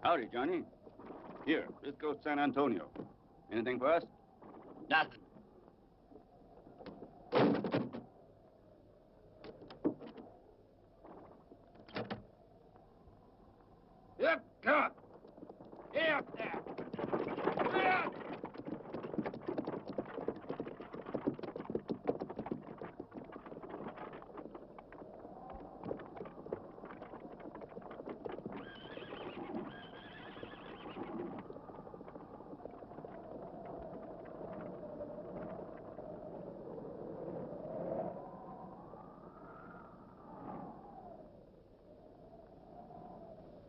Howdy, Johnny. Here, this goes to San Antonio. Anything for us? Nothing. Yep, come on. Get up there. Get up.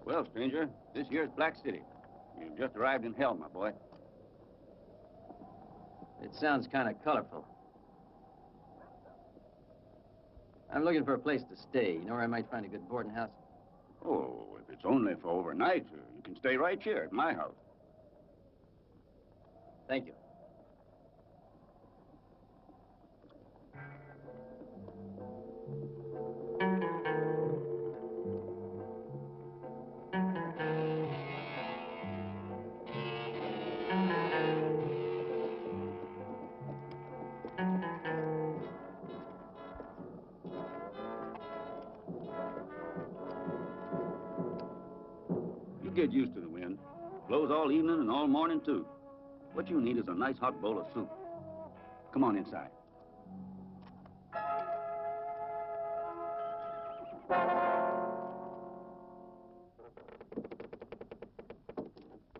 Well, stranger, this here's Black City. You've just arrived in hell, my boy. It sounds kind of colorful. I'm looking for a place to stay. You know where I might find a good boarding house? Oh, if it's only for overnight, you can stay right here at my house. Thank you. You get used to the wind. Blows all evening and all morning, too. What you need is a nice hot bowl of soup. Come on inside.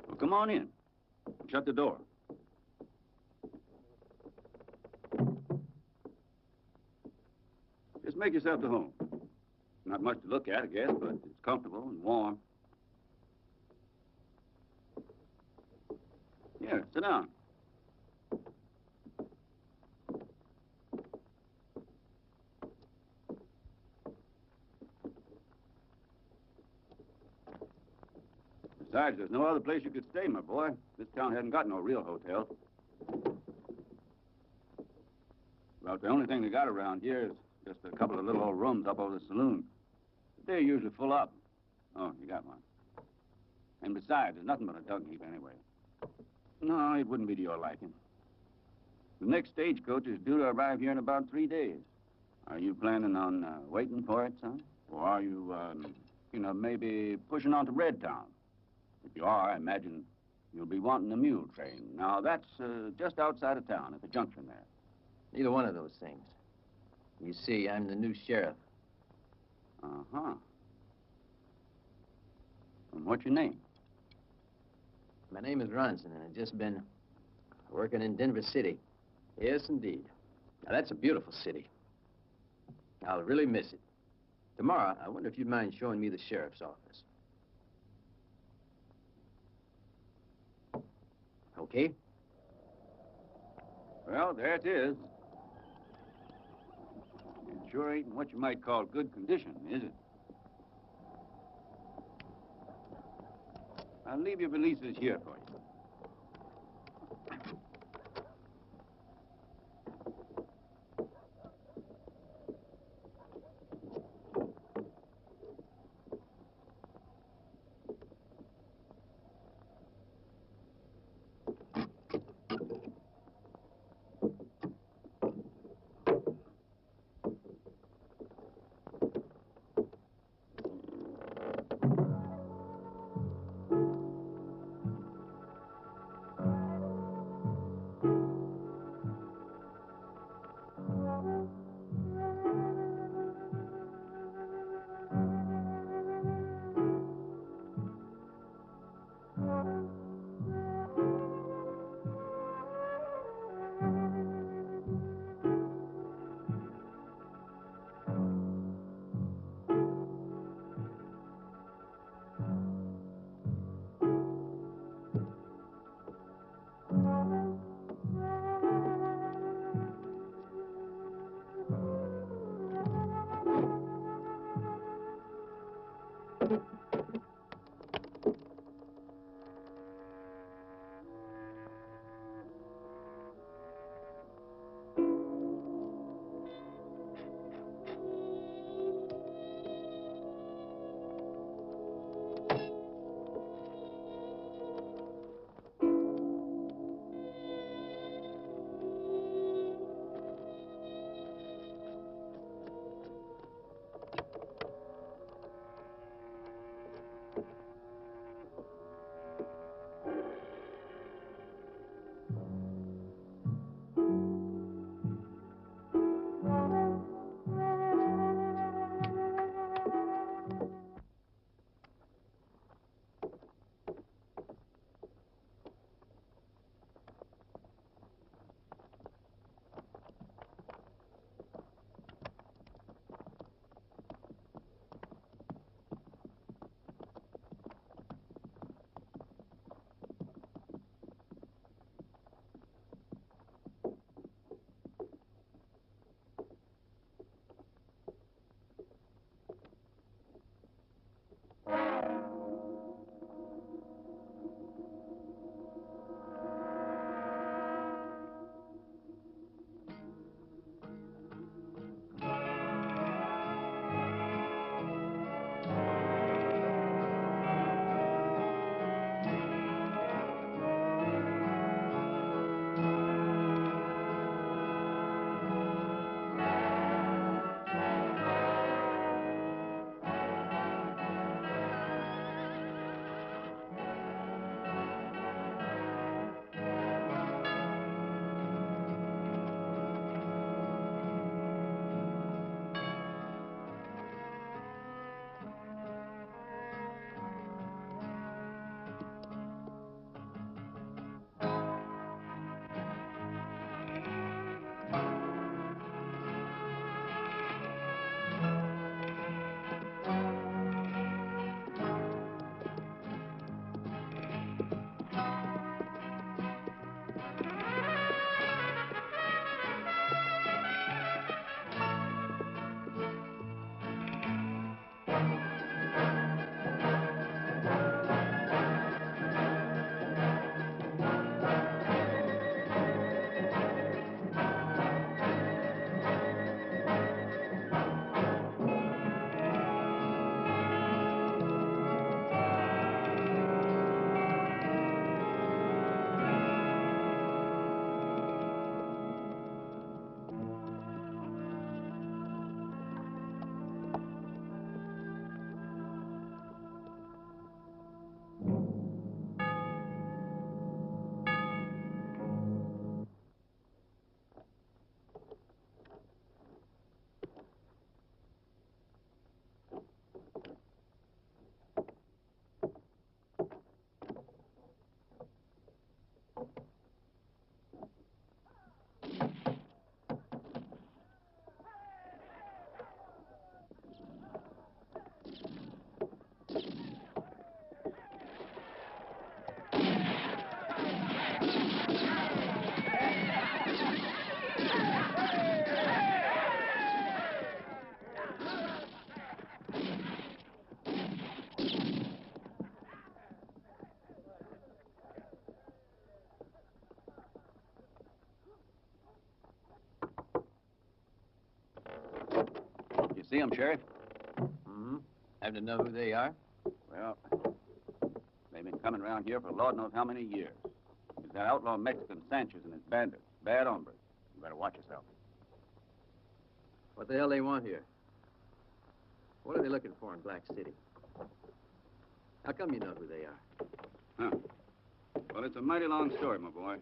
Well, come on in. Shut the door. Just make yourself at home. Not much to look at, I guess, but it's comfortable and warm. Here, sit down. Besides, there's no other place you could stay, my boy. This town hasn't got no real hotel. Well, the only thing they got around here is just a couple of little old rooms up over the saloon. They're usually full up. Oh, you got one. And besides, there's nothing but a dung heap anyway. No, it wouldn't be to your liking. The next stagecoach is due to arrive here in about 3 days. Are you planning on waiting for it, son? Or are you, maybe pushing on to Redtown? If you are, I imagine you'll be wanting the mule train. Now, that's just outside of town at the junction there. Neither one of those things. You see, I'm the new sheriff. Uh-huh. And what's your name? My name is Ronson, and I've just been working in Denver City. Yes, indeed. Now, that's a beautiful city. I'll really miss it. Tomorrow, I wonder if you'd mind showing me the sheriff's office. Okay? Well, there it is. It sure ain't in what you might call good condition, is it? I'll leave your releases here for you. see them, Sheriff? Mm-hmm. Happen to know who they are? Well, they've been coming around here for Lord knows how many years. There's that outlaw Mexican Sanchez and his bandits. Bad hombres. You better watch yourself. What the hell they want here? What are they looking for in Black City? How come you know who they are? Huh. Well, it's a mighty long story, my boy.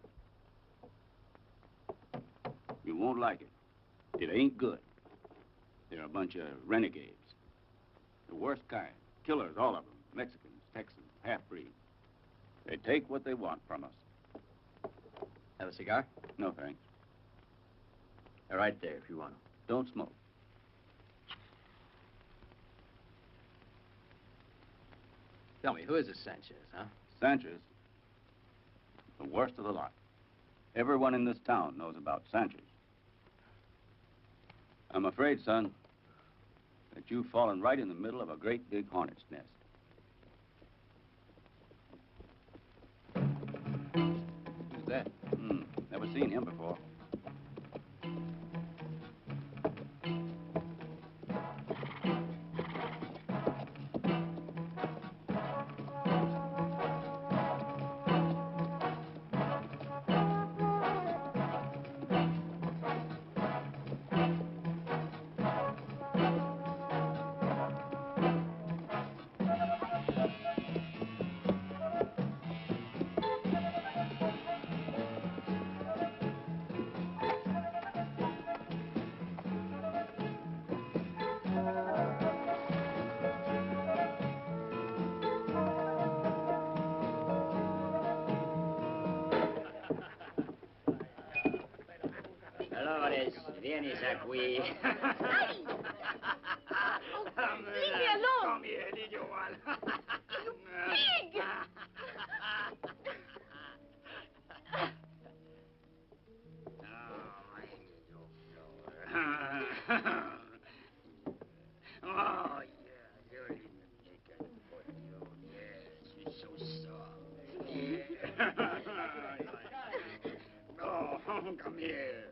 You won't like it. It ain't good. They're a bunch of renegades. The worst kind. Killers, all of them. Mexicans, Texans, half-breeds. They take what they want from us. Have a cigar? No, thanks. They're right there if you want them. Don't smoke. Tell me, who is this Sanchez, huh? Sanchez? The worst of the lot. Everyone in this town knows about Sanchez. I'm afraid, son, that you've fallen right in the middle of a great big hornet's nest. Who's that? Never seen him before. Vienes aquí. Leave me alone. Come here, little one. Pig! Oh, yeah, you're in the chicken for you. Yes, you're so soft. Oh, come here.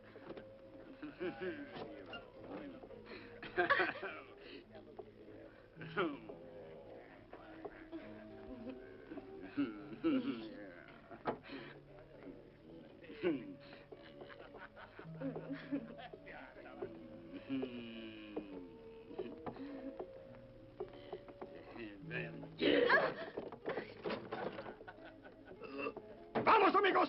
¡Vamos, amigos!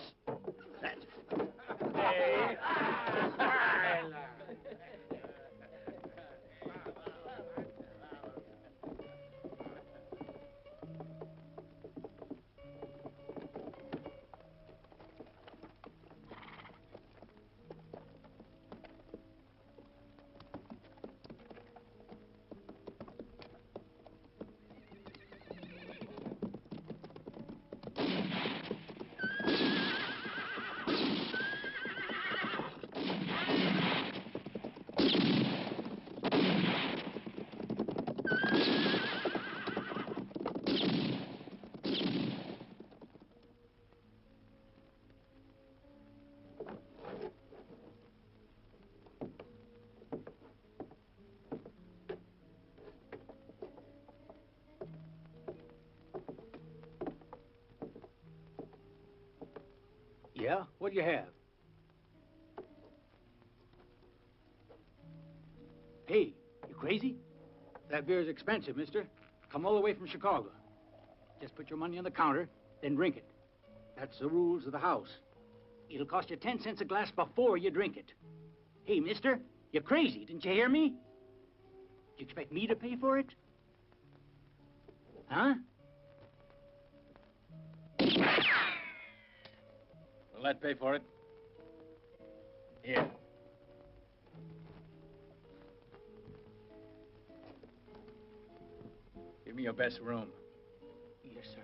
Yeah? What do you have? Hey, you crazy? That beer's expensive, mister. Come all the way from Chicago. Just put your money on the counter, then drink it. That's the rules of the house. It'll cost you 10 cents a glass before you drink it. Hey, mister, you're crazy. Didn't you hear me? You expect me to pay for it? Huh? Will that pay for it? Here. Give me your best room. Yes, sir.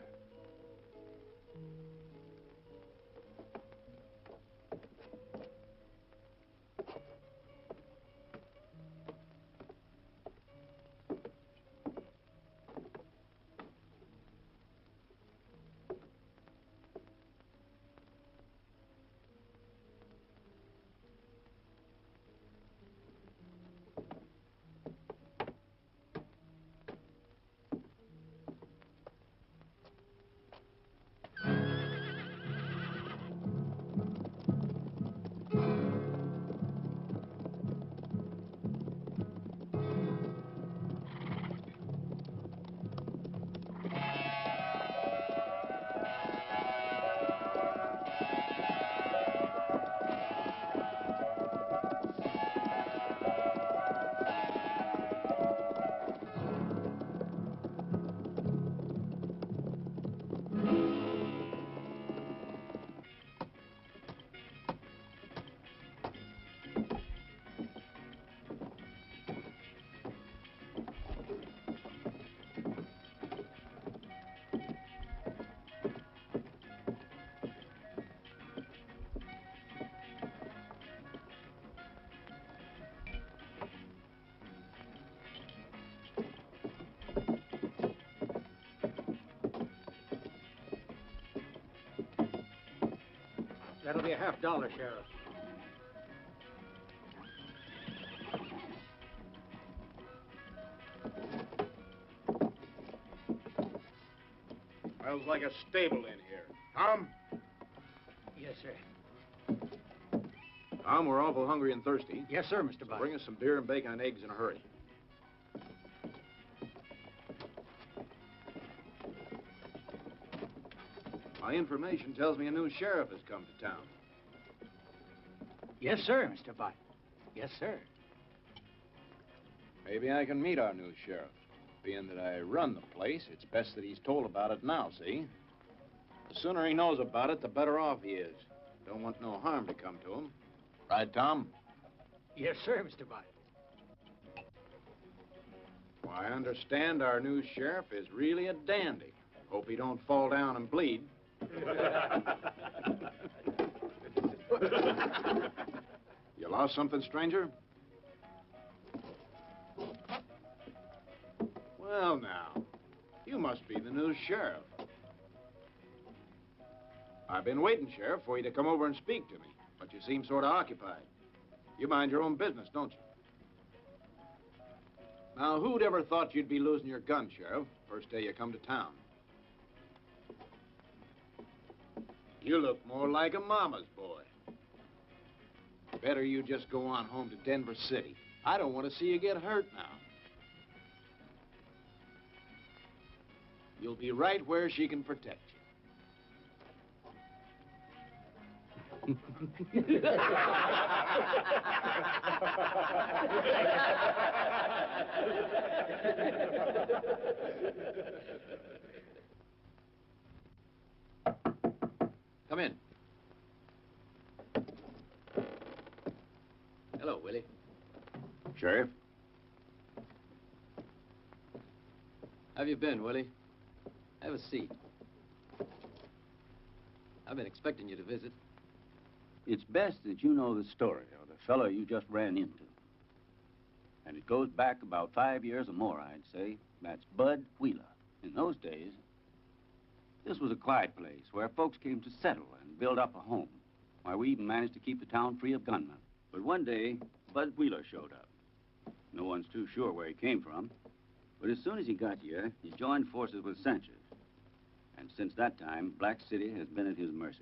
That'll be a $50, Sheriff. Smells like a stable in here. Tom? Yes, sir. Tom, we're awful hungry and thirsty. Yes, sir, Mr. Butt. Bring us some beer and bacon and eggs in a hurry. My information tells me a new sheriff has come to town. Yes, sir, Mr. Butt. Yes, sir. Maybe I can meet our new sheriff. Being that I run the place, it's best that he's told about it now, see? The sooner he knows about it, the better off he is. Don't want no harm to come to him. Right, Tom? Yes, sir, Mr. Butt. Well, I understand our new sheriff is really a dandy. Hope he don't fall down and bleed. You lost something, stranger? Well, now, you must be the new sheriff. I've been waiting, Sheriff, for you to come over and speak to me, but you seem sort of occupied. You mind your own business, don't you? Now, who'd ever thought you'd be losing your gun, Sheriff, first day you come to town? You look more like a mama's boy. Better you just go on home to Denver City. I don't want to see you get hurt now. You'll be right where she can protect you. Come in. Hello, Willie. Sheriff? How have you been, Willie? Have a seat. I've been expecting you to visit. It's best that you know the story of the fellow you just ran into. And it goes back about 5 years or more, I'd say. That's Bud Wheeler. In those days, this was a quiet place where folks came to settle and build up a home. Why, we even managed to keep the town free of gunmen. But one day, Bud Wheeler showed up. No one's too sure where he came from. But as soon as he got here, he joined forces with Sanchez. And since that time, Black City has been at his mercy.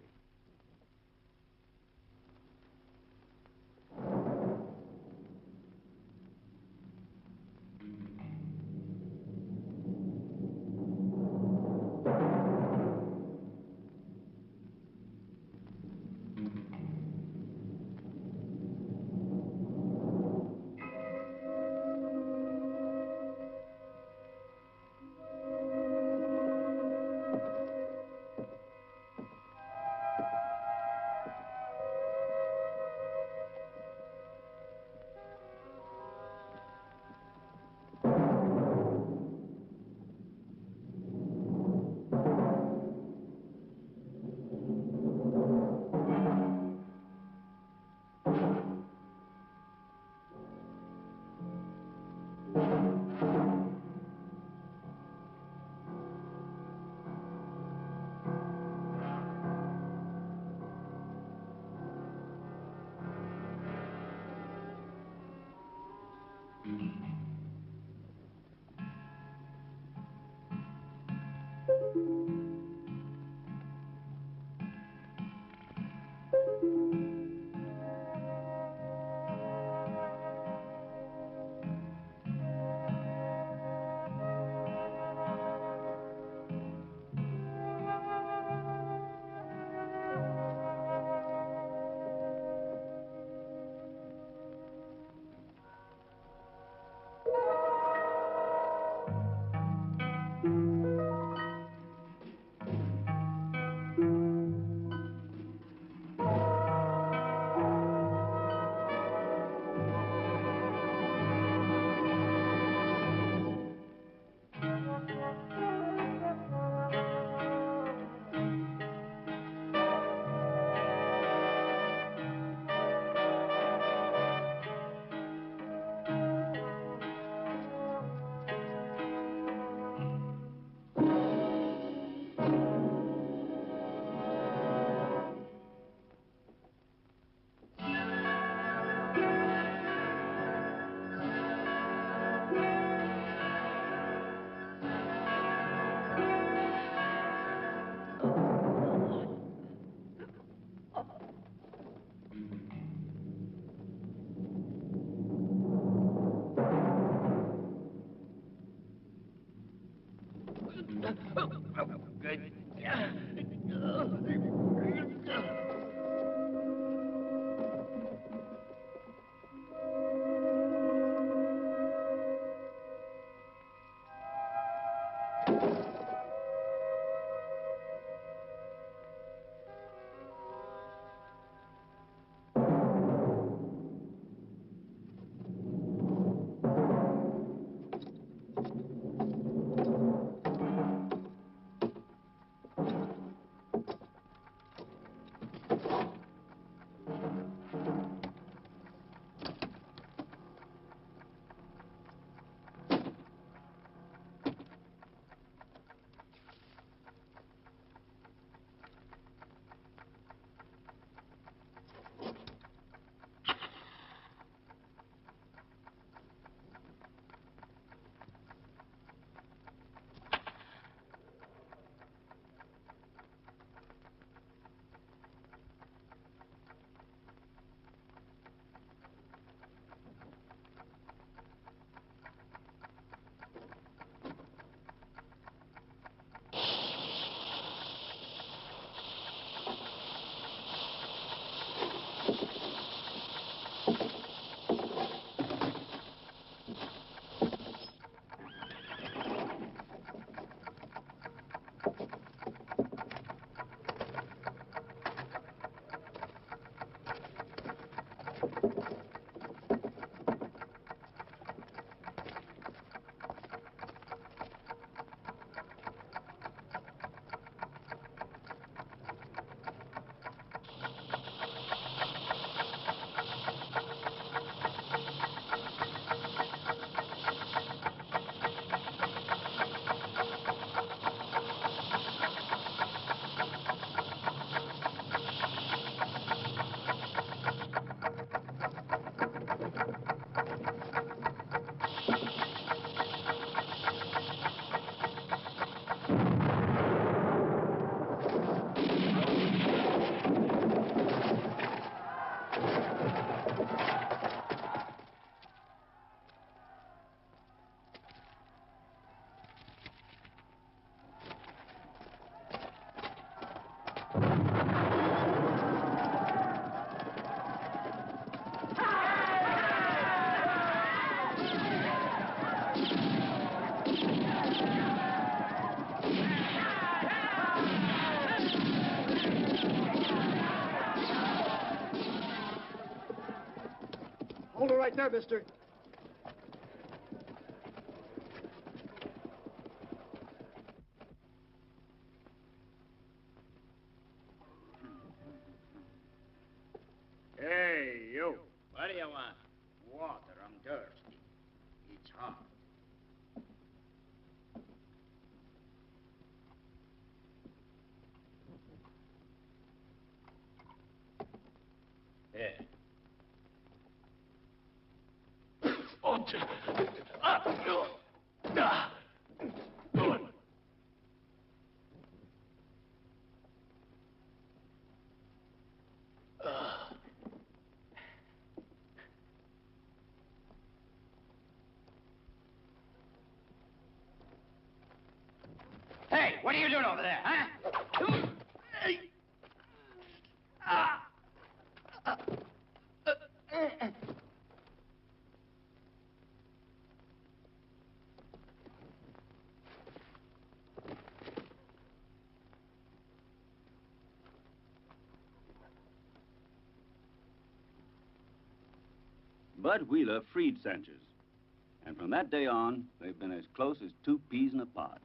Hold it right there, mister. Hey, you. What do you want? Water, I'm thirsty. It's hot. Here. Hey, what are you doing over there, huh? Bud Wheeler freed Sanchez. And from that day on, they've been as close as two peas in a pod.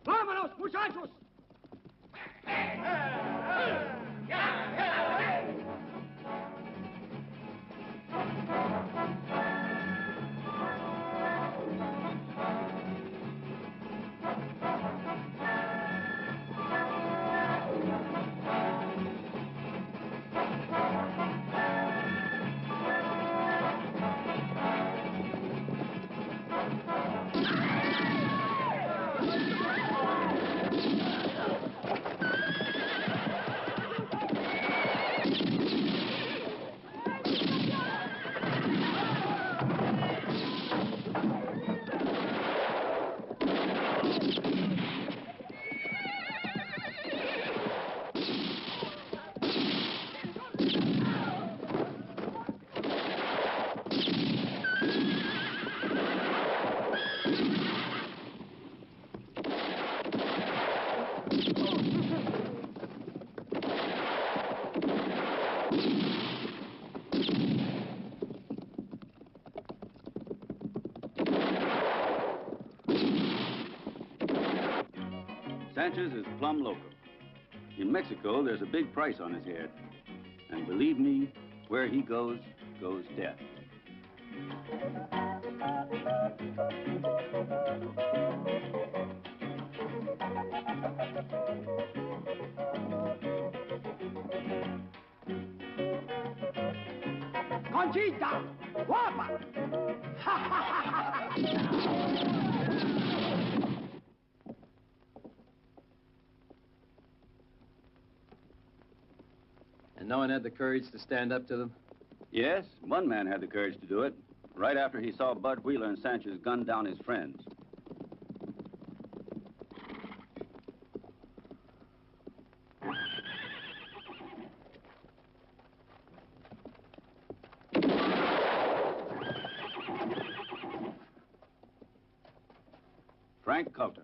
¡Vámonos, muchachos! Sanchez is plumb local. In Mexico, there's a big price on his head. And believe me, where he goes, goes death. Conchita! Guapa! And no one had the courage to stand up to them? Yes, one man had the courage to do it, right after he saw Bud Wheeler and Sanchez gun down his friends. Frank Coulter.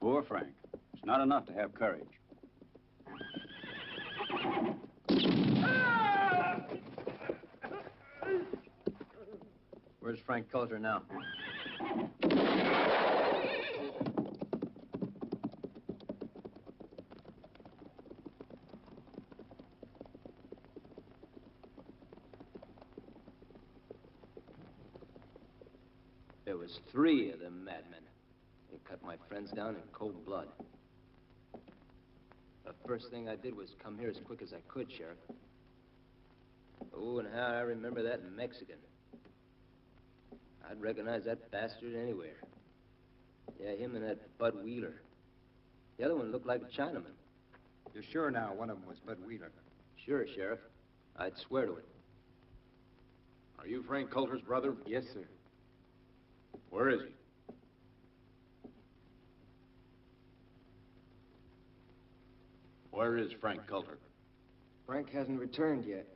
Poor Frank. It's not enough to have courage. Where's Frank Coulter now? There was 3 of them madmen. They cut my friends down in cold blood. The first thing I did was come here as quick as I could, Sheriff. Oh, and how I remember that Mexican. I'd recognize that bastard anywhere. Yeah, him and that Bud Wheeler. The other one looked like a Chinaman. You're sure now one of them was Bud Wheeler? Sure, Sheriff. I'd swear to it. Are you Frank Coulter's brother? Yes, sir. Where is he? Where is Frank Coulter? Frank hasn't returned yet.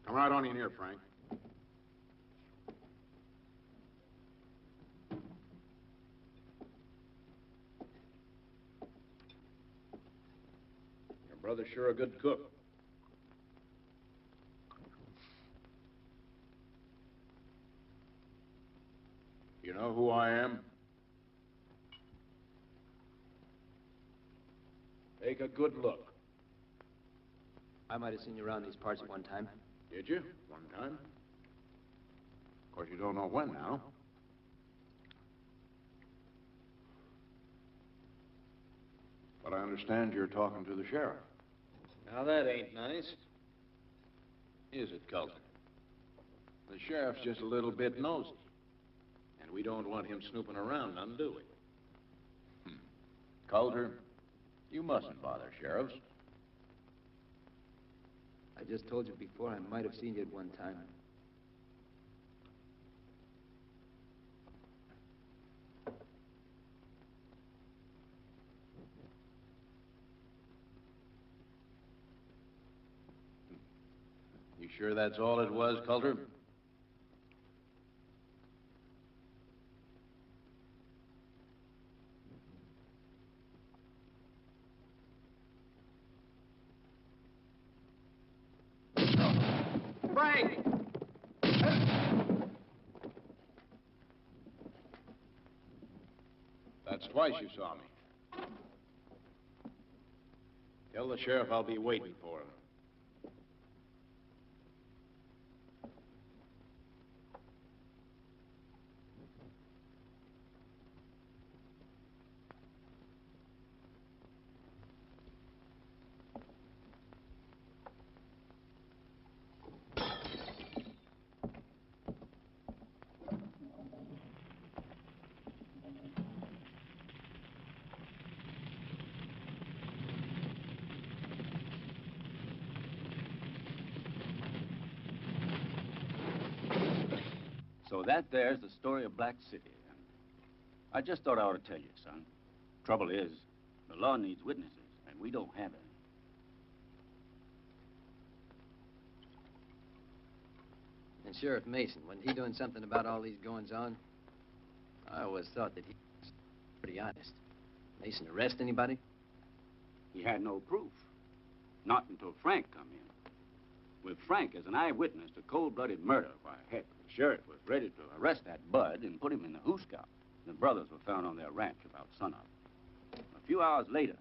Come right on in here, Frank. Your brother's sure a good cook. You know who I am? Take a good look. I might have seen you around these parts at one time. Did you? One time? Of course, you don't know when now. But I understand you're talking to the sheriff. Now, that ain't nice. Is it, Coulter? The sheriff's just a little bit nosy. And we don't want him snooping around none, do we? Coulter, you mustn't bother sheriffs. I just told you before I might have seen you at one time. You sure that's all it was, Coulter? Frank! That's twice you saw me. Tell the sheriff I'll be waiting for him. So that there's the story of Black City. I just thought I ought to tell you, son. Trouble is, the law needs witnesses, and we don't have any. And Sheriff Mason, wasn't he doing something about all these goings-on? I always thought that he was pretty honest. Mason arrest anybody? He had no proof. Not until Frank come in. With Frank as an eyewitness to cold-blooded murder, why, heck, the sheriff was ready to arrest that Bud and put him in the hoosgow. The brothers were found on their ranch about sunup. A few hours later...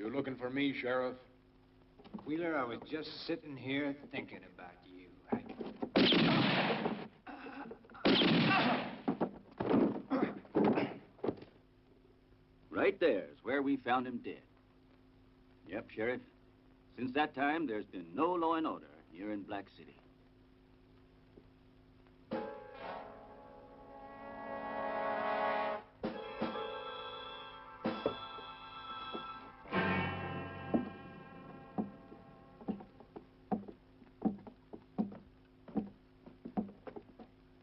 You looking for me, Sheriff? Wheeler, I was just sitting here thinking about you. Right there is where we found him dead. Yep, Sheriff. Since that time, there's been no law and order here in Black City.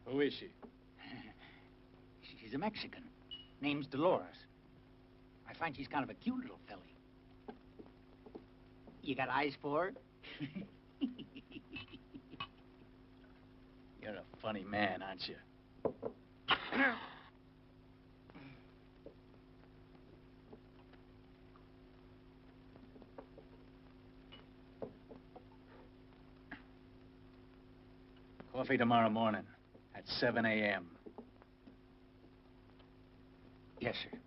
Who is she? She's a Mexican. Name's Dolores. I find she's kind of a cute little filly. You got eyes for her? You're a funny man, aren't you? Coffee tomorrow morning at 7 a.m. Yes, sir.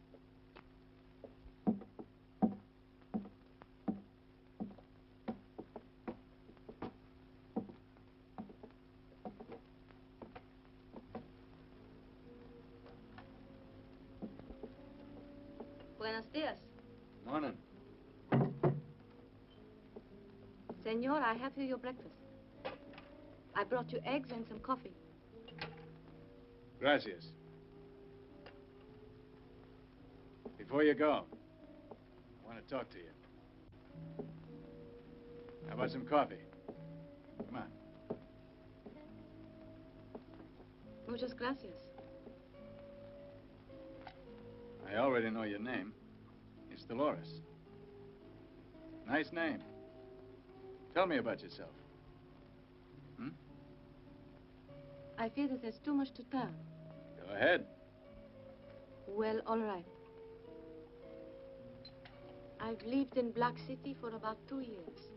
Buenos dias. Morning. Senor, I have here your breakfast. I brought you eggs and some coffee. Gracias. Before you go, I want to talk to you. How about some coffee? Come on. Muchas gracias. I already know your name. It's Dolores. Nice name. Tell me about yourself. Hmm? I fear that there's too much to tell. Go ahead. Well, all right. I've lived in Black City for about 2 years.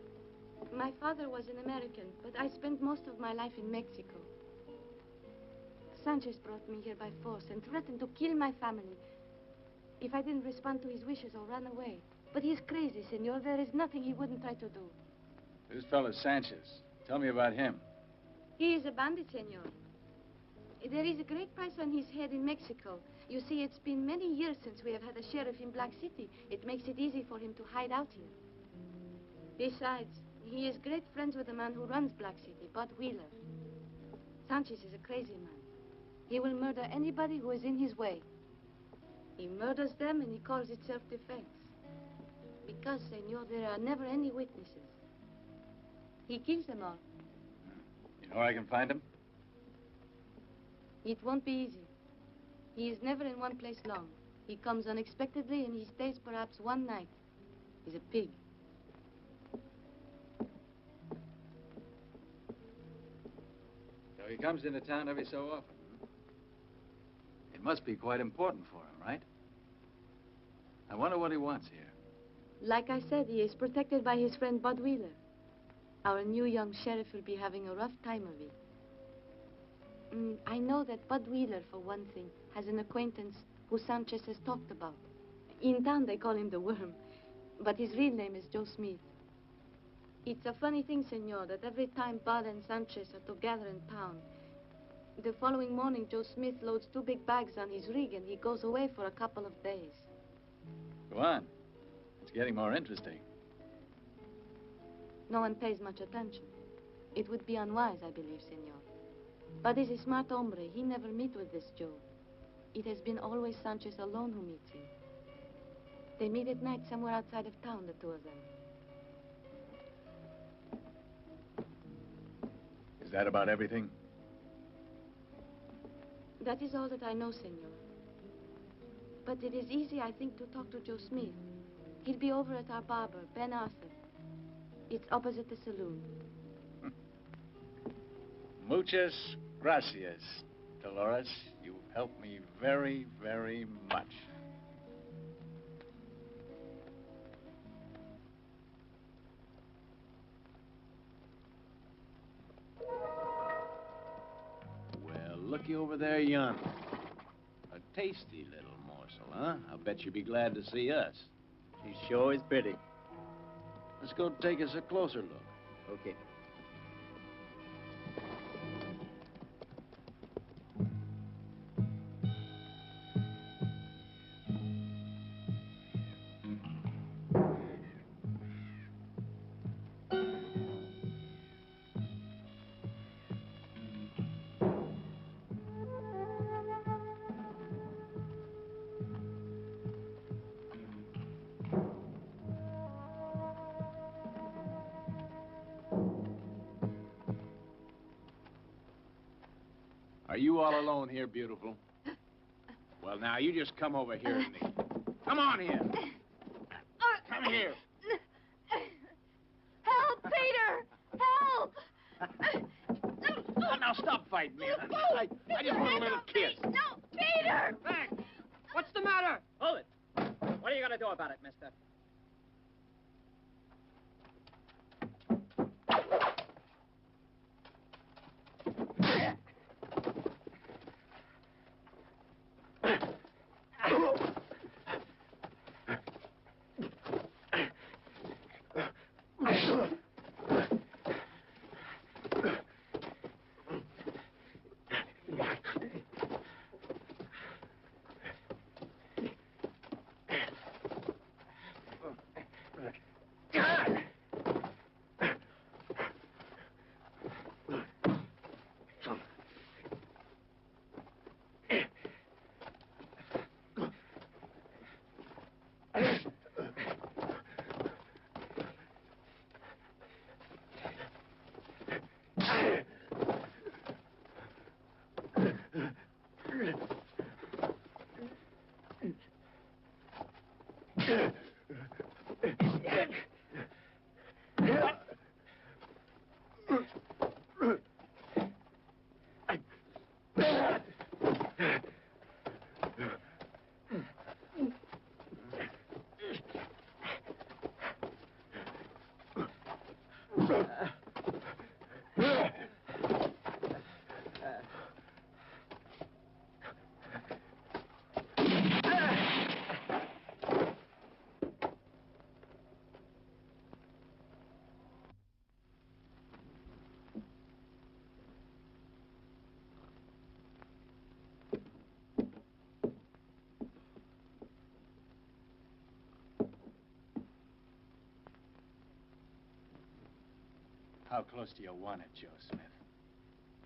My father was an American, but I spent most of my life in Mexico. Sanchez brought me here by force and threatened to kill my family if I didn't respond to his wishes or run away. But he's crazy, senor. There is nothing he wouldn't try to do. This fellow Sanchez. Tell me about him. He is a bandit, senor. There is a great price on his head in Mexico. You see, it's been many years since we have had a sheriff in Black City. It makes it easy for him to hide out here. Besides, he is great friends with the man who runs Black City, Bud Wheeler. Sanchez is a crazy man. He will murder anybody who is in his way. He murders them and he calls it self-defense. Because, senor, there are never any witnesses. He kills them all. You know where I can find him? It won't be easy. He is never in one place long. He comes unexpectedly and he stays perhaps one night. He's a pig. So he comes into town every so often. It must be quite important for him, right? I wonder what he wants here. Like I said, he is protected by his friend Bud Wheeler. Our new young sheriff will be having a rough time of it. I know that Bud Wheeler, for one thing, has an acquaintance who Sanchez has talked about. In town, they call him the Worm, but his real name is Joe Smith. It's a funny thing, senor, that every time Bud and Sanchez are together in town, the following morning, Joe Smith loads 2 big bags on his rig and he goes away for a couple of days. Go on. It's getting more interesting. No one pays much attention. It would be unwise, I believe, senor. Bud is a smart hombre. He never meet with this Joe. It has been always Sanchez alone who meets him. They meet at night somewhere outside of town, the two of them. Is that about everything? That is all that I know, senor. But it is easy, I think, to talk to Joe Smith. He'll be over at our barber, Ben Arthur. It's opposite the saloon. Muchas gracias, Dolores. You've helped me very, very much. Well, looky over there yonder. A tasty little morsel, huh? I'll bet you'd be glad to see us. She sure is pretty. Let's go take us a closer look. Okay. Are you all alone here, beautiful? Well, now, you just come over here and me. Come on here. Come here. Help, Peter! Help! Now, stop fighting me. I just want a little kiss. No, Peter! Hey, what's the matter? Hold it. What are you going to do about it, mister? How close do you want it, Joe Smith?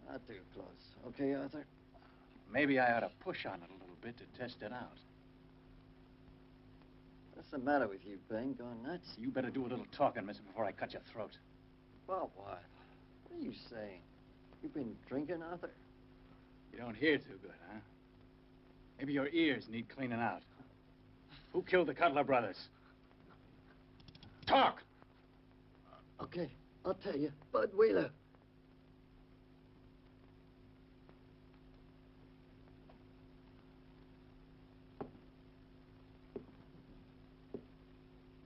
Not too close. Okay, Arthur? Maybe I ought to push on it a little bit to test it out. What's the matter with you, Ben? Gone nuts? You better do a little talking, mister, before I cut your throat. Well, what? What are you saying? You've been drinking, Arthur? You don't hear too good, huh? Maybe your ears need cleaning out. Who killed the Cutler brothers? Talk! Okay, I'll tell you. Bud Wheeler.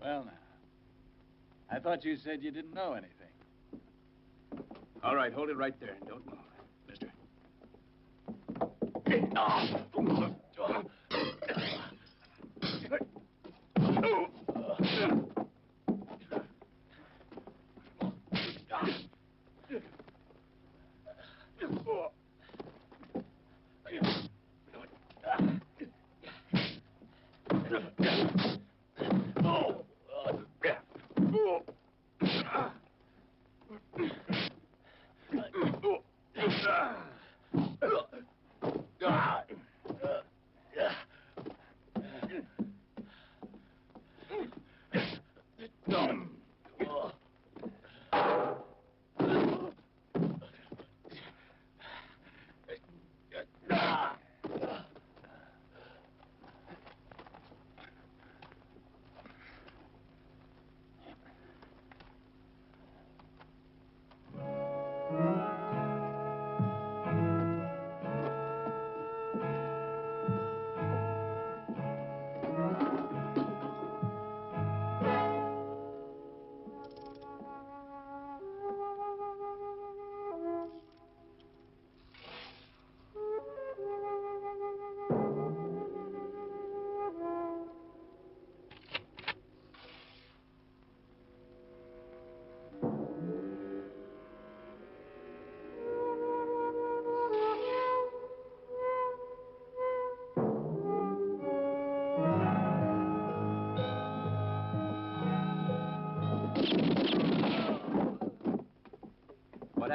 Well, now. I thought you said you didn't know anything. All right, hold it right there and don't move, mister.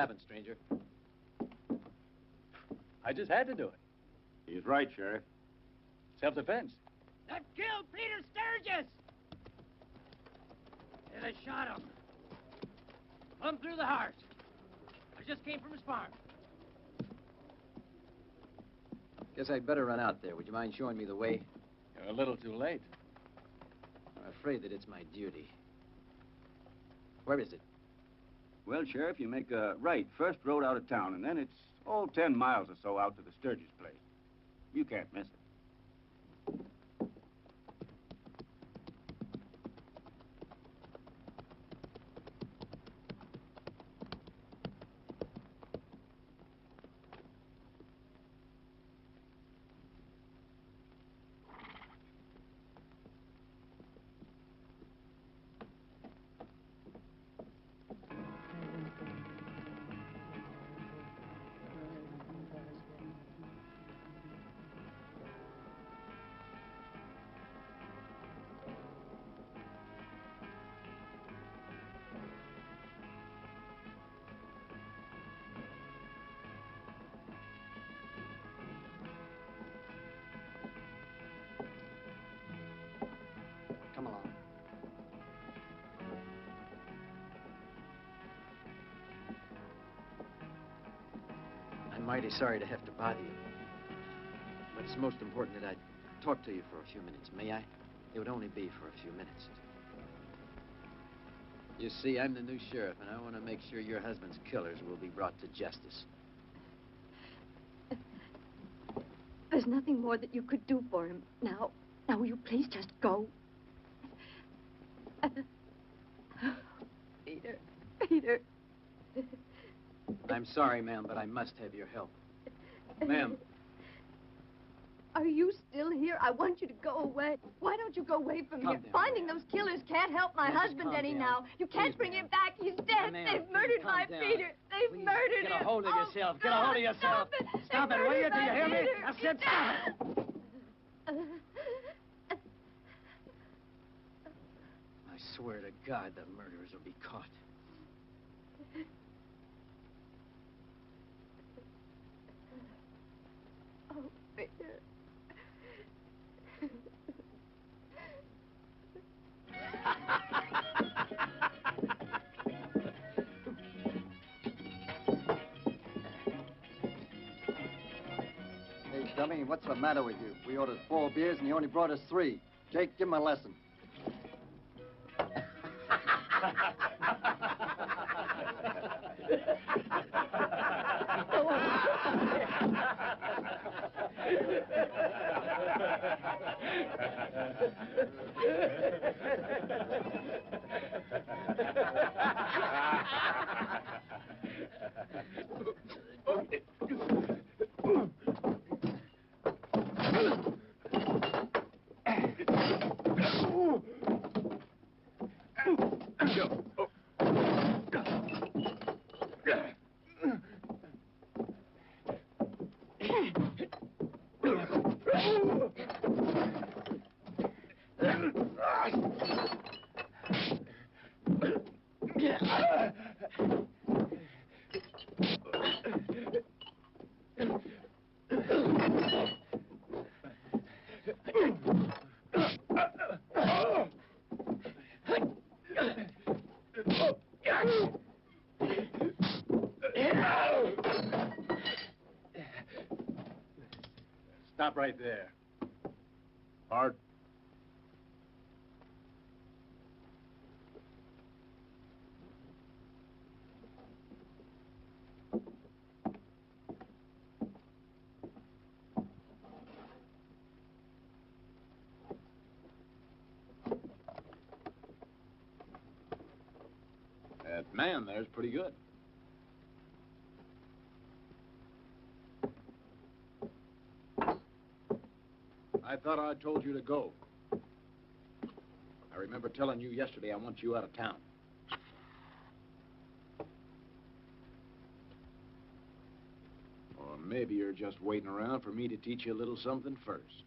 happened, stranger? I just had to do it. He's right, Sheriff. Self-defense. That killed Peter Sturgis! Yeah, they shot him. Plumb through the heart. I just came from his farm. Guess I'd better run out there. Would you mind showing me the way? You're a little too late. I'm afraid that it's my duty. Where is it? Well, Sheriff, you make a right first road out of town, and then it's 10 miles or so out to the Sturgis place. You can't miss it. Come along. I'm mighty sorry to have to bother you. But it's most important that I talk to you for a few minutes. May I? It would only be for a few minutes. You see, I'm the new sheriff, and I want to make sure your husband's killers will be brought to justice. There's nothing more that you could do for him. Now, will you please just go? Peter. I'm sorry, ma'am, but I must have your help. Ma'am. Are you still here? I want you to go away. Why don't you go away from here? Calm down, Finding those killers can't help my Ma'am, just husband calm any down. now. You can't Please, bring ma'am. him back. He's dead. Ma'am, They've please murdered calm my down. Peter. They've Please, murdered get him. a hold of yourself. Get a stop, hold of yourself. Stop it. Stop They it, will you? murdered Do you my hear me? Peter. I said stop it. I swear to God, the murderers will be caught. Oh, Peter. Hey, dummy, what's the matter with you? We ordered 4 beers and you only brought us 3. Jake, give him a lesson. Stop right there. Bart. That man there's pretty good. I thought I told you to go. I remember telling you yesterday I want you out of town. Or maybe you're just waiting around for me to teach you a little something first.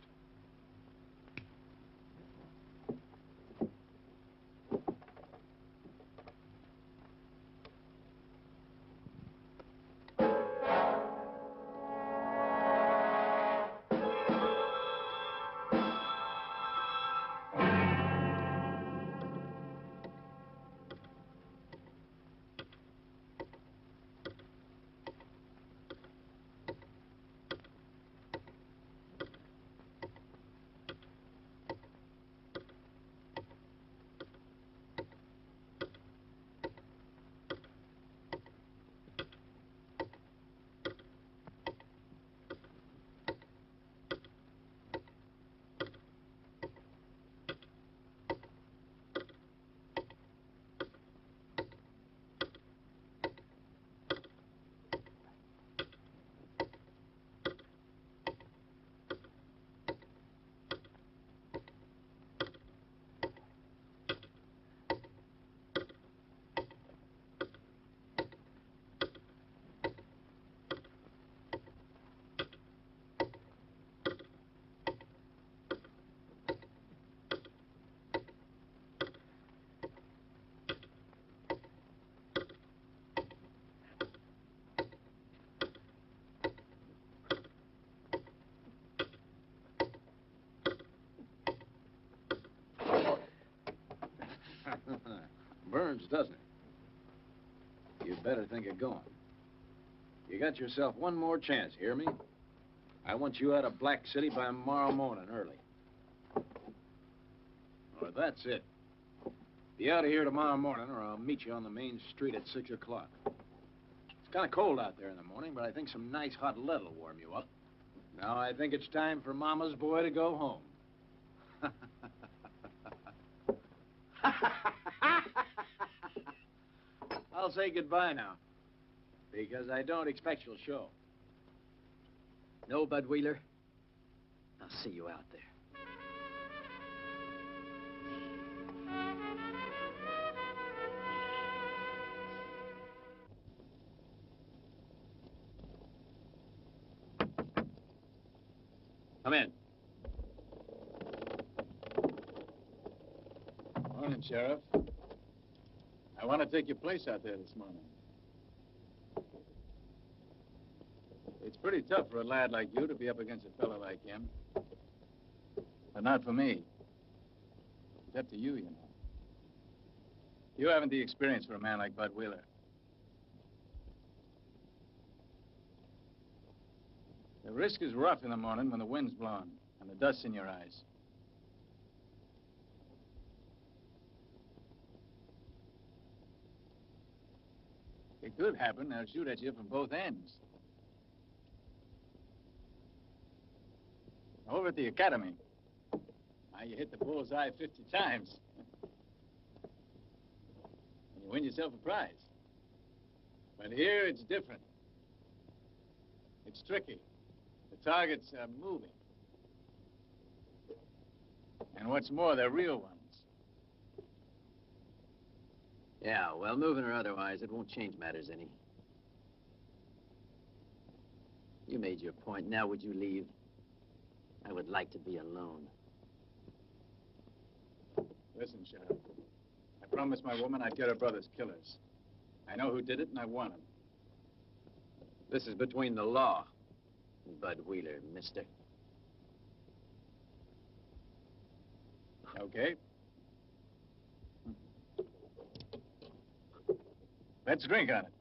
burns, doesn't it? You better think of going. You got yourself one more chance, hear me? I want you out of Black City by tomorrow morning early. Or that's it. Be out of here tomorrow morning, or I'll meet you on the main street at 6 o'clock. It's kind of cold out there in the morning, but I think some nice hot lead will warm you up. Now I think it's time for Mama's boy to go home. I'll say goodbye now, because I don't expect you'll show. No, Bud Wheeler. I'll see you out there. Come in. Morning, Sheriff. I want to take your place out there this morning. It's pretty tough for a lad like you to be up against a fellow like him. But not for me. It's up to you, you know. You haven't the experience for a man like Bud Wheeler. The risk is rough in the morning when the wind's blowing and the dust's in your eyes. It could happen, they'll shoot at you from both ends. Over at the academy, now you hit the bullseye 50 times. And you win yourself a prize. But here it's different. It's tricky. The targets are moving. And what's more, they're real ones. Yeah, well, moving or otherwise, it won't change matters any. You made your point. Now would you leave? I would like to be alone. Listen, Sheriff. I promised my woman I'd get her brother's killers. I know who did it, and I want him. This is between the law and Bud Wheeler, mister. Okay. Let's drink on it.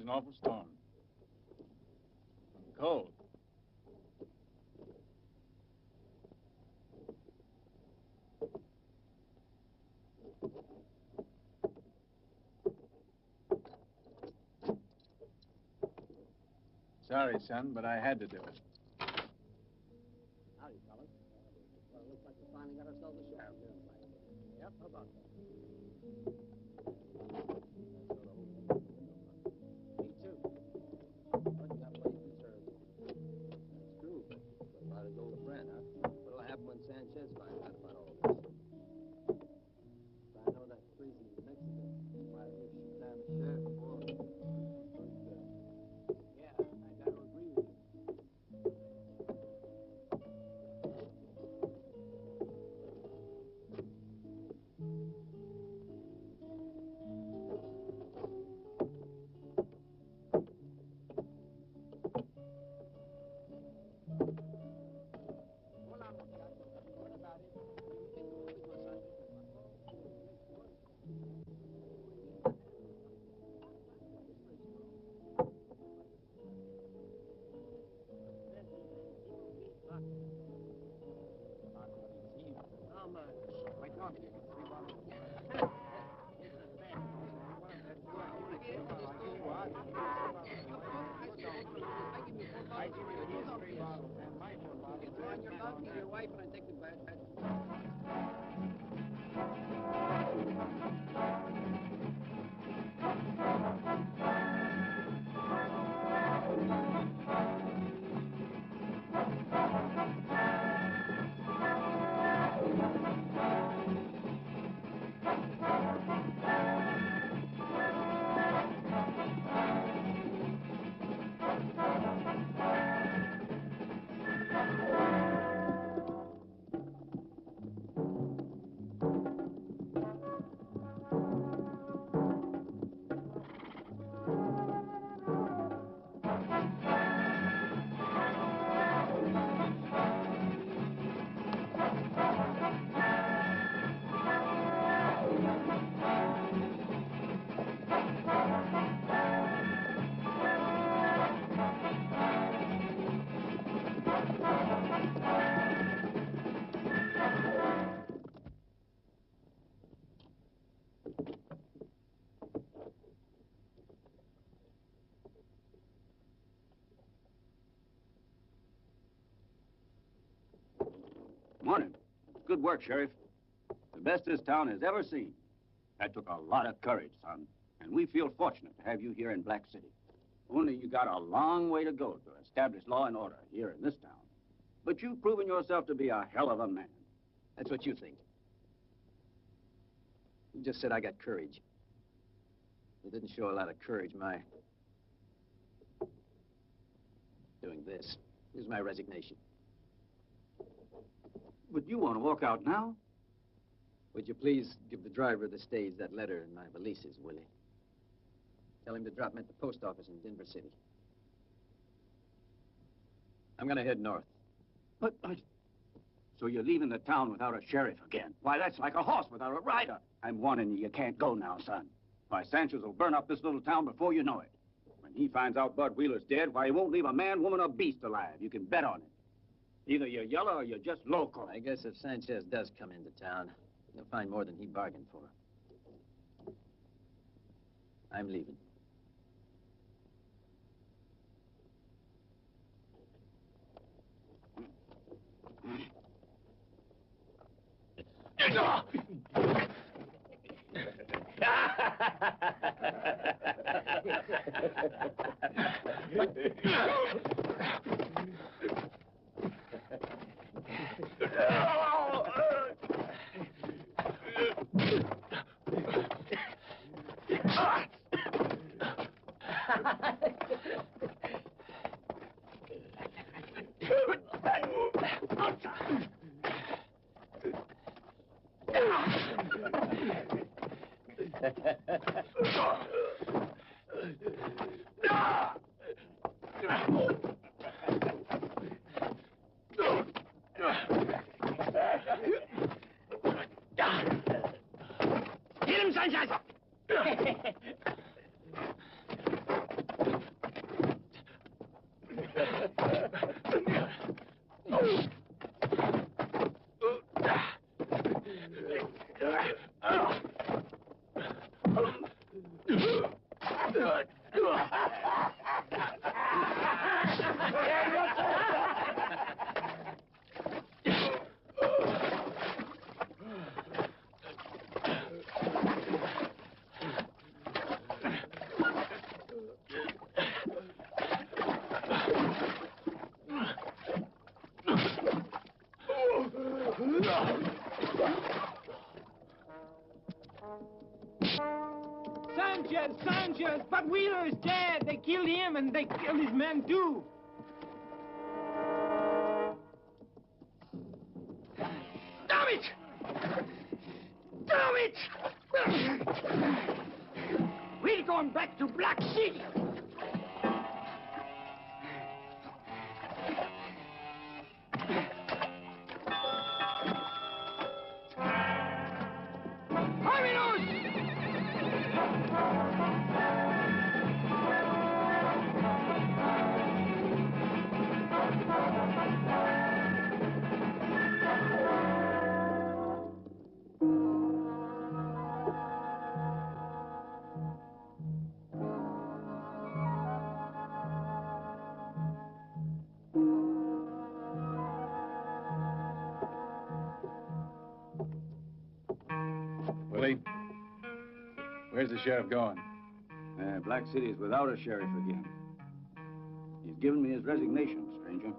an awful storm. Cold. Sorry, son, but I had to do it. Howdy, fellas. Well, it looks like we finally got ourselves a sheriff here in Blackstone. Yep, how about that? Me too. Well, you got what he deserves. That's true. What about his old friend, huh? What'll happen when Sanchez finds out about all this? I know that crazy Mexican. Why don't you shoot down the sheriff before? Yeah, I got to agree with you. Your wife and I take the back. Morning. Good work, Sheriff. The best this town has ever seen. That took a lot of courage, son. And we feel fortunate to have you here in Black City. Only you got a long way to go to establish law and order here in this town. But you've proven yourself to be a hell of a man. That's what you think. You just said I got courage. You didn't show a lot of courage, my... doing this. Here's my resignation. But you want to walk out now? Would you please give the driver of the stage that letter and my valises, Willie? Tell him to drop me at the post office in Denver City. I'm gonna head north. But, so you're leaving the town without a sheriff again? Why, that's like a horse without a rider. I'm warning you, you can't go now, son. Why, Sanchez will burn up this little town before you know it. When he finds out Bud Wheeler's dead, why, he won't leave a man, woman, or beast alive. You can bet on it. Either you're yellow or you're just local. I guess if Sanchez does come into town, he'll find more than he bargained for. I'm leaving. Get him, Sanchez! Sanchez! But Wheeler is dead! They killed him and they killed his men too! Damn it! Damn it! We're going back to Black City! Willie, where's the sheriff going? Black City is without a sheriff again. He's given me his resignation, stranger.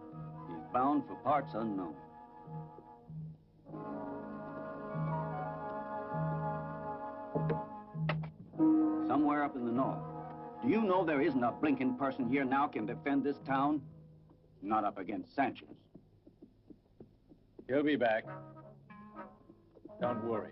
He's bound for parts unknown. Somewhere up in the north. Do you know there isn't a blinking person here now can defend this town? Not up against Sanchez. He'll be back. Don't worry.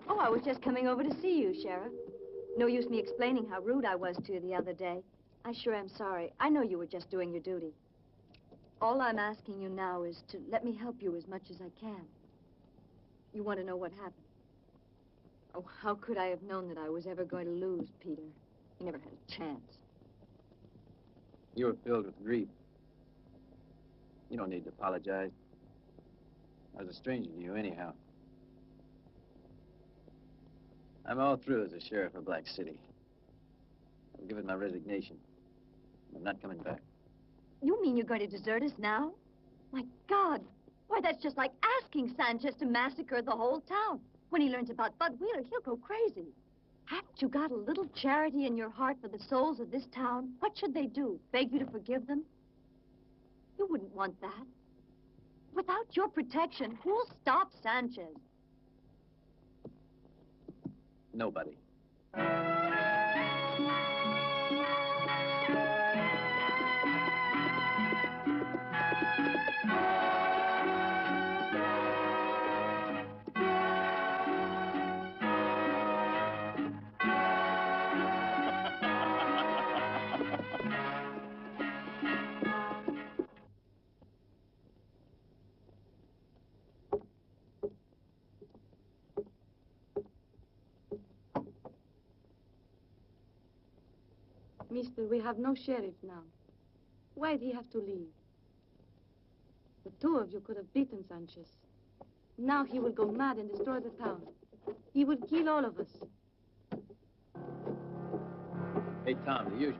Oh, I was just coming over to see you, Sheriff. No use me explaining how rude I was to you the other day. I sure am sorry. I know you were just doing your duty. All I'm asking you now is to let me help you as much as I can. You want to know what happened? Oh, how could I have known that I was ever going to lose Peter? He never had a chance. You were filled with grief. You don't need to apologize. I was a stranger to you anyhow. I'm all through as a sheriff of Black City. I've given my resignation. I'm not coming back. You mean you're going to desert us now? My God! Why, that's just like asking Sanchez to massacre the whole town. When he learns about Bud Wheeler, he'll go crazy. Haven't you got a little charity in your heart for the souls of this town? What should they do? Beg you to forgive them? You wouldn't want that. Without your protection, who'll stop Sanchez? Nobody. Mister, we have no sheriff now. Why'd he have to leave? The two of you could have beaten Sanchez. Now he will go mad and destroy the town. He will kill all of us. Hey, Tom, the usual.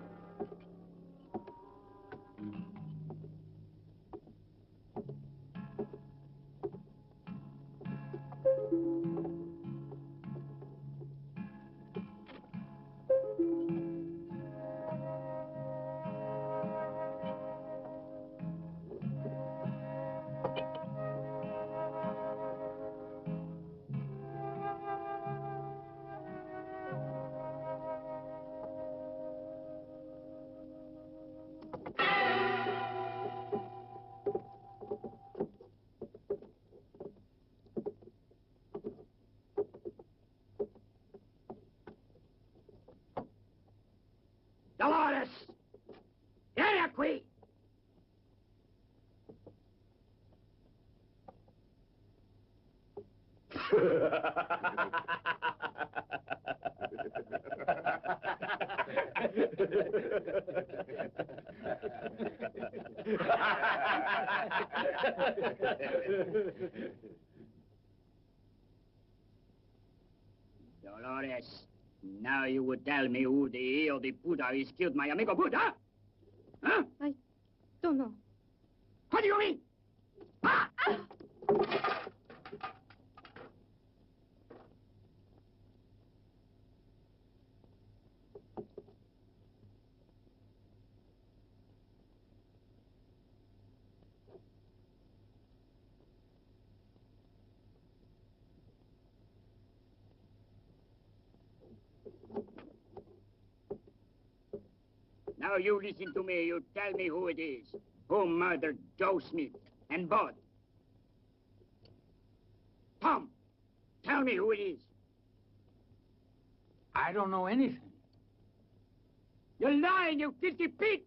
Dolores! Vieni qui! Dolores, now you would tell me who the hell the Buddha is killed my amigo Buddha? Huh? I don't know. What do you mean? Ah! Now you listen to me. You tell me who it is. Who murdered Joe Smith and Bud? Tom, tell me who it is. I don't know anything. You're lying, you filthy pig!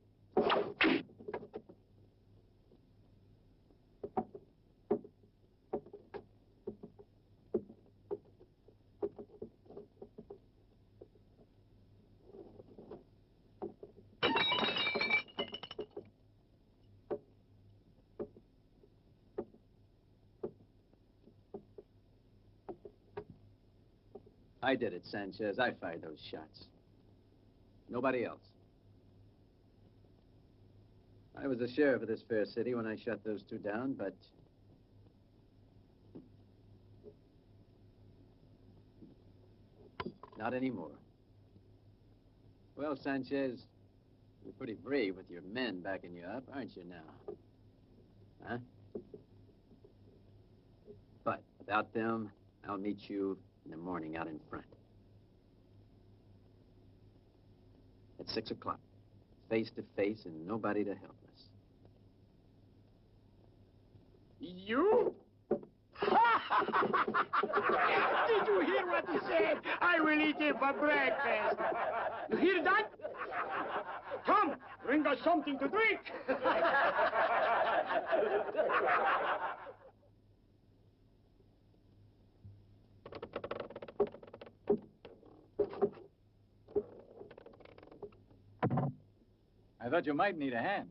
I did it, Sanchez. I fired those shots. Nobody else. I was the sheriff of this fair city when I shot those two down, but... not anymore. Well, Sanchez, you're pretty brave with your men backing you up, aren't you now? Huh? But without them, I'll meet you in the morning out in front. At 6 o'clock. Face to face and nobody to help us. You? Did you hear what he said? I will eat him for breakfast. You hear that? Come, bring us something to drink. I thought you might need a hand.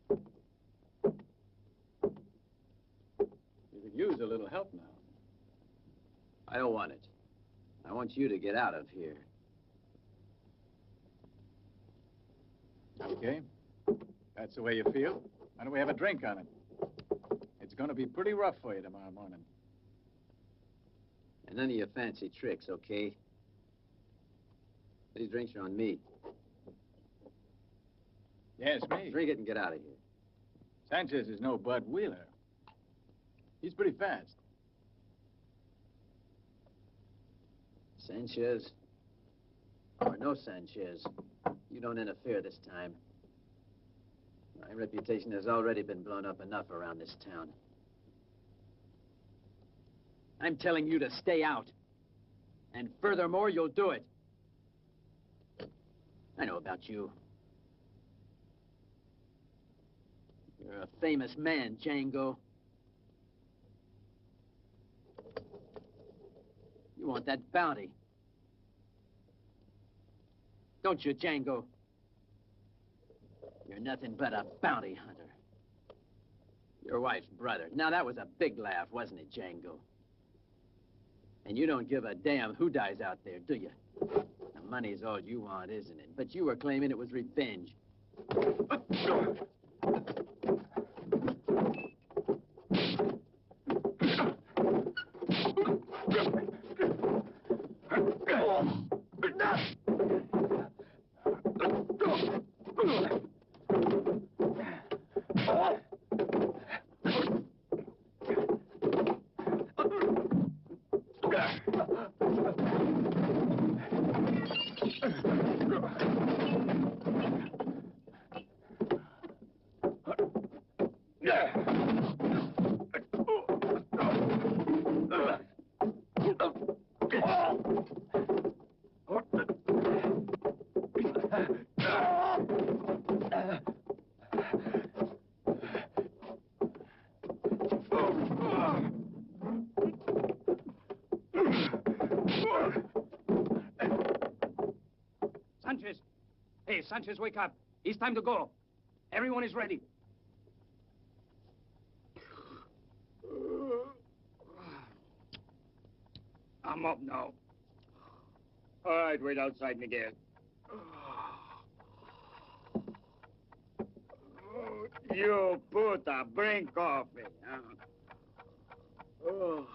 You could use a little help now. I don't want it. I want you to get out of here. Okay. That's the way you feel. Why don't we have a drink on it? It's going to be pretty rough for you tomorrow morning. And none of your fancy tricks, okay? These drinks are on me. Yes, me. Drink it and get out of here. Sanchez is no Bud Wheeler. He's pretty fast. Sanchez, or no Sanchez, you don't interfere this time. My reputation has already been blown up enough around this town. I'm telling you to stay out. And furthermore, you'll do it. I know about you. You're a famous man, Django. You want that bounty. Don't you, Django? You're nothing but a bounty hunter. Your wife's brother. Now, that was a big laugh, wasn't it, Django? And you don't give a damn who dies out there, do you? The money's all you want, isn't it? But you were claiming it was revenge. Sanchez, wake up. It's time to go. Everyone is ready. I'm up now. All right, wait outside, Miguel. You puta, bring coffee. Huh? Oh.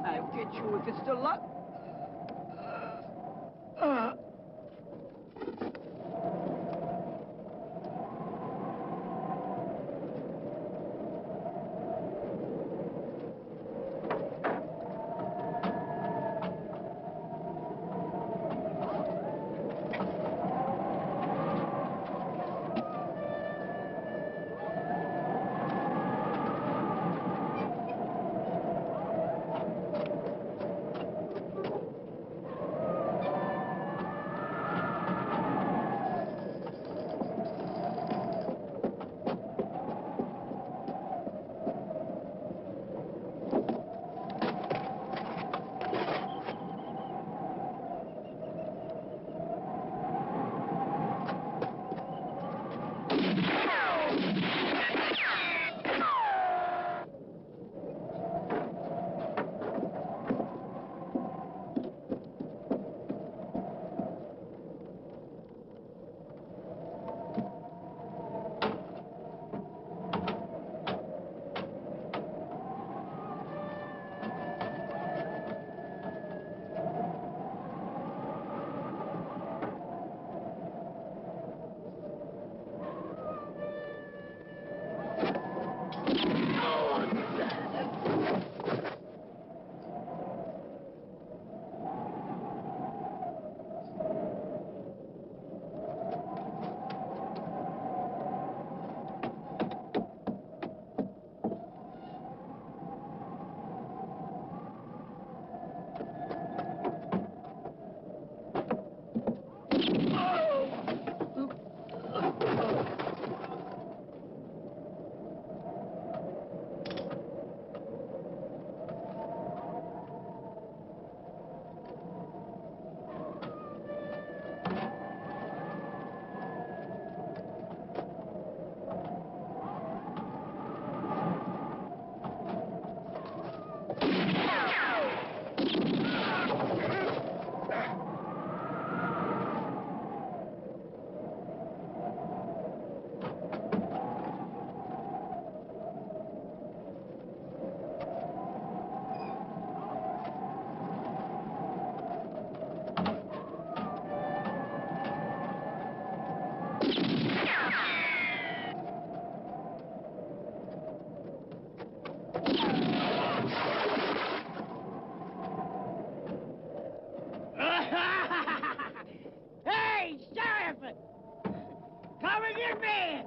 I'll get you if it's still locked. Hey, Sheriff! Come and get me!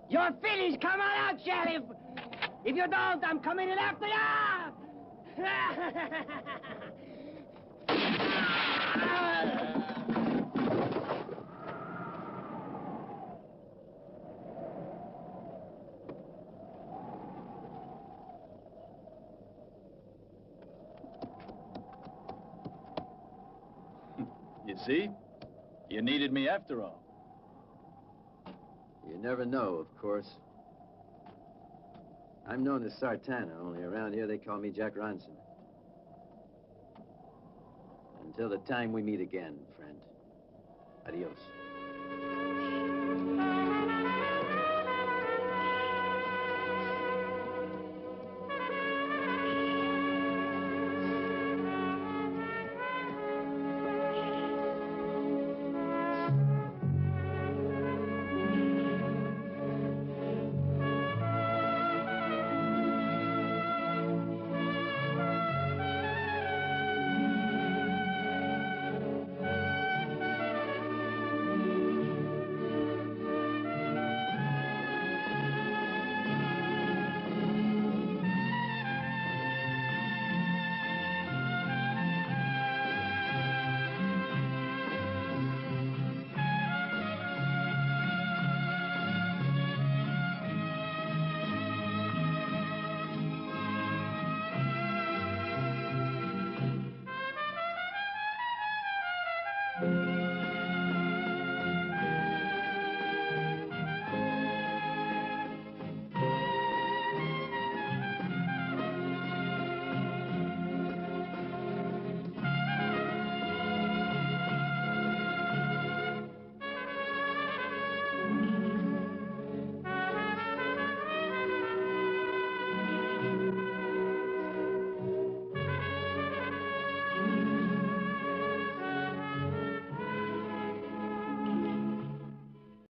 You're finished! Come on out, Sheriff! If you don't, I'm coming in after you! You see? You needed me after all. You never know, of course. I'm known as Sartana, only around here they call me Jack Ronson. Until the time we meet again, friend. Adios.